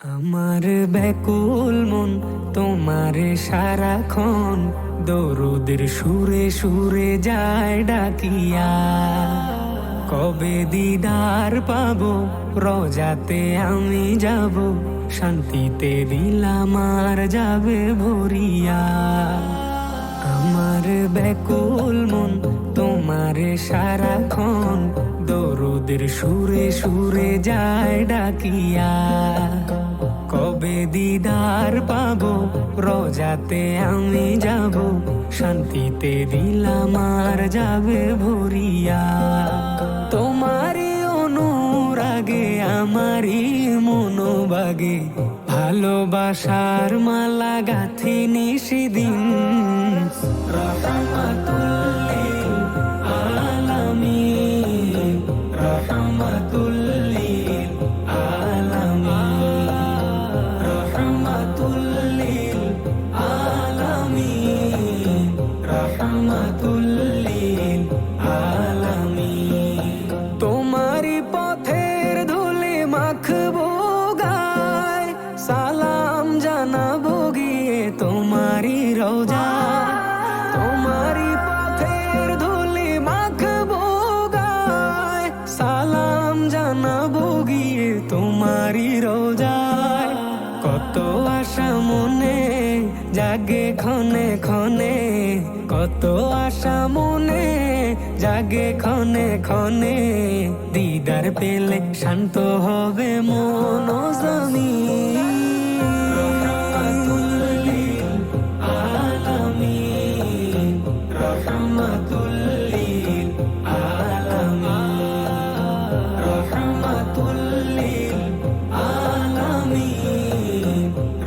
আমার ব্যাকুল মন তোমারে সারাক্ষণ দরুদের সুরে সুরে যায় ডাকিয়া। কবে দিদার পাবো রোজাতে আমি যাব, শান্তিতে দিল আমার যাবে ভরিয়া। আমার ব্যাকুল মন তোমারে সারাক্ষণ দরুদের সুরে সুরে যায় ডাকিয়া। কবে দিদার পাবো রোজাতে আমি যাব, শান্তিতে দিল আমার যাবে ভরিয়া। তোমারই অনুরাগে আমারই মনোবাগে ভালোবাসার মালা গাথি নিশিদিন। রহমাতুল লিল আলামিন, রহমাতুল লিল আলামিন, রহমাতুল লিল আলামিন, রহমাতুল লিল আলামিন। তোমারি পথের ধুলি মাখবো গায়, সালাম জানাবো গিয়ে তোমারি রোজা। তোমারি পথের ধুলি মাখবো গায়, সালাম জানাবো গিয়ে তোমারি রোজায়। কত আশা মনে জাগে ক্ষণে ক্ষণে, কত আশা মনে জাগে ক্ষণে ক্ষণে। দিদার পেলে শান্ত হবে মন ও জমিন। রহমাতুল লিল আলামিন, রহমাতুল লিল আলামিন, রহমাতুল লিল আলামিন,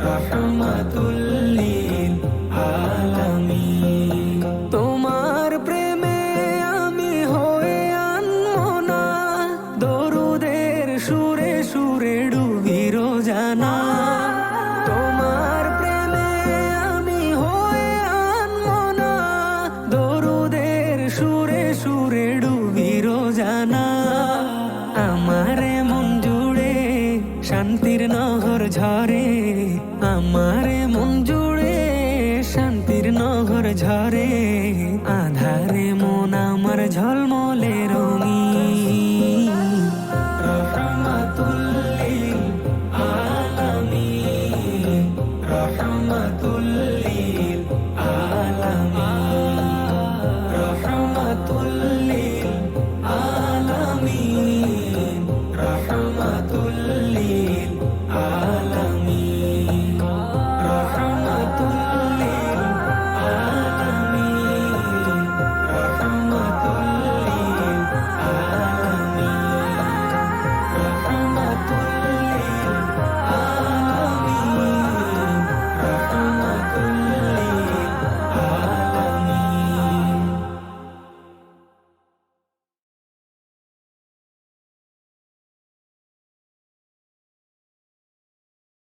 রহমাতুল লিল আলামিন। তোমার প্রেমে আমি হয়ে আনমনা, দরুদের সুরে সুরে ডুবি রোজানা। তোমার প্রেমে আমি হয়ে আনমনা, দরুদের সুরে সুরে ডুবি রোজানা। আমারে মন জুড়ে শান্তির নহর ঝরে, আমারে মন জুড়ে শান্তির নহর ঝরে। আধারে মন আমার ঝলমলে রঙিন।